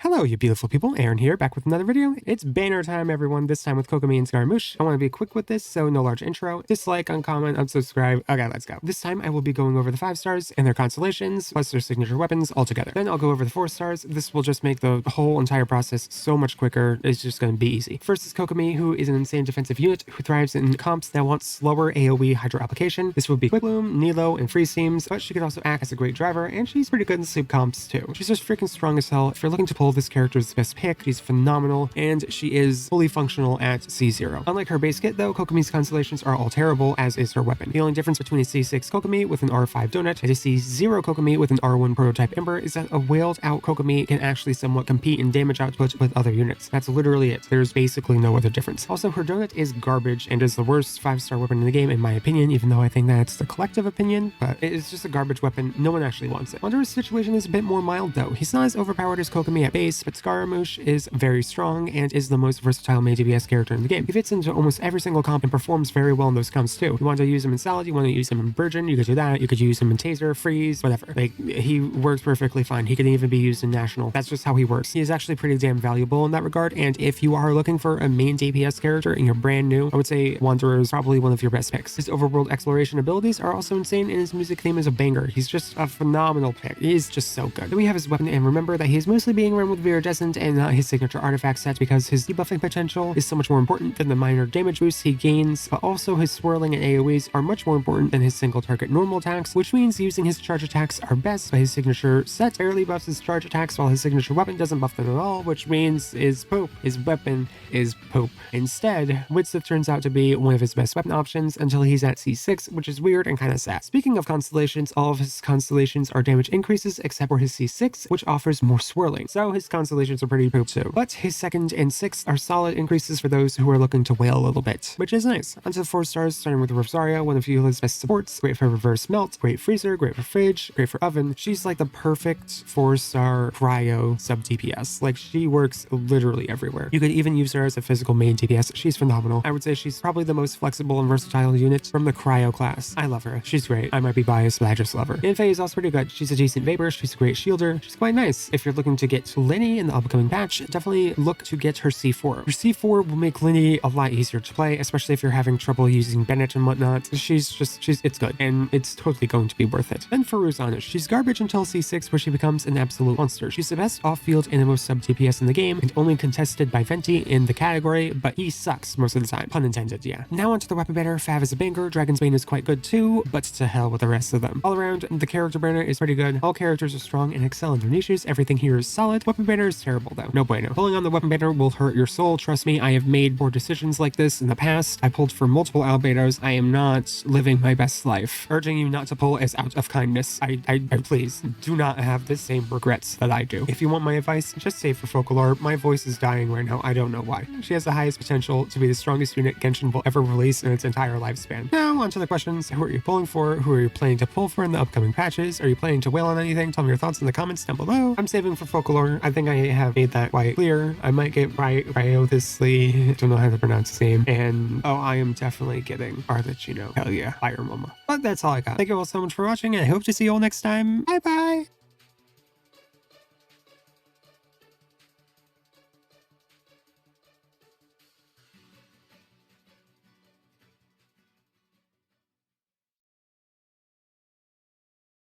Hello, you beautiful people. Aaron here, back with another video. It's banner time, everyone, this time with Kokomi and Stickerbush. I want to be quick with this, so no large intro. Dislike, uncomment, unsubscribe. Okay, let's go. This time, I will be going over the 5 stars and their constellations, plus their signature weapons all together. Then I'll go over the 4 stars. This will just make the whole entire process so much quicker. It's just going to be easy. First is Kokomi, who is an insane defensive unit who thrives in comps that want slower AoE hydro application. This would be Quick Bloom, Nilo, and Freeze Teams, but she could also act as a great driver, and she's pretty good in sleep comps too. She's just freaking strong as hell. If you're looking to pull this character's best pick, she's phenomenal, and she is fully functional at C0. Unlike her base kit though, Kokomi's constellations are all terrible, as is her weapon. The only difference between a C6 Kokomi with an R5 donut and a C0 Kokomi with an R1 prototype Ember is that a whaled out Kokomi can actually somewhat compete in damage output with other units. That's literally it. There's basically no other difference. Also, her donut is garbage and is the worst 5-star weapon in the game in my opinion, even though I think that's the collective opinion, but it is just a garbage weapon. No one actually wants it. Wanderer's situation is a bit more mild though. He's not as overpowered as Kokomi at base, but Scaramouche is very strong and is the most versatile main DPS character in the game. He fits into almost every single comp and performs very well in those comps too. You want to use him in Salad, you want to use him in Virgin, you could do that. You could use him in Taser, Freeze, whatever. Like, he works perfectly fine. He can even be used in National. That's just how he works. He is actually pretty damn valuable in that regard, and if you are looking for a main DPS character and you're brand new, I would say Wanderer is probably one of your best picks. His overworld exploration abilities are also insane, and his music theme is a banger. He's just a phenomenal pick. He is just so good. Then we have his weapon, and remember that he's mostly being run with Viridescent and not his signature artifact set because his debuffing potential is so much more important than the minor damage boosts he gains, but also his swirling and AoEs are much more important than his single target normal attacks, which means using his charge attacks are best, but his signature set barely buffs his charge attacks while his signature weapon doesn't buff them at all, which means is poop. His weapon is poop. Instead, Widsith turns out to be one of his best weapon options until he's at C6, which is weird and kind of sad. Speaking of constellations, all of his constellations are damage increases except for his C6, which offers more swirling, so his constellations are pretty poop too. But his 2nd and 6th are solid increases for those who are looking to wail a little bit, which is nice. Onto the 4 stars, starting with Rosaria, one of Eula's best supports. Great for reverse melt, great freezer, great for fridge, great for oven. She's like the perfect 4-star cryo sub DPS. Like, she works literally everywhere. You could even use her as a physical main DPS. She's phenomenal. I would say she's probably the most flexible and versatile unit from the cryo class. I love her. She's great. I might be biased, but I just love her. Yanfei is also pretty good. She's a decent Vapor. She's a great shielder. She's quite nice. If you're looking to get Lenny in the upcoming patch, definitely look to get her C4. Her C4 will make Lenny a lot easier to play, especially if you're having trouble using Bennett and whatnot. It's good, and it's totally going to be worth it. Then Faruzan, she's garbage until C6, where she becomes an absolute monster. She's the best off-field and the most sub DPS in the game, and only contested by Venti in the category, but he sucks most of the time. Pun intended, yeah. Now onto the weapon banner. Fav is a banger, Dragon's Bane is quite good too, but to hell with the rest of them. All around, the character banner is pretty good. All characters are strong and excel in their niches. Everything here is solid. Weapon banner is terrible though. No bueno. Pulling on the weapon banner will hurt your soul. Trust me, I have made poor decisions like this in the past. I pulled for multiple albedos. I am not living my best life. Urging you not to pull is out of kindness. I please do not have the same regrets that I do. If you want my advice, just save for Folklore. My voice is dying right now. I don't know why. She has the highest potential to be the strongest unit Genshin will ever release in its entire lifespan. Now on to the questions. Who are you pulling for? Who are you planning to pull for in the upcoming patches? Are you planning to wail on anything? Tell me your thoughts in the comments down below. I'm saving for Folklore. I think I have made that quite clear. I might get Ryothusly. I don't know how to pronounce his name. And oh, I am definitely getting Arthachino. Hell yeah. Fire Mama. But that's all I got. Thank you all so much for watching, and I hope to see you all next time. Bye bye.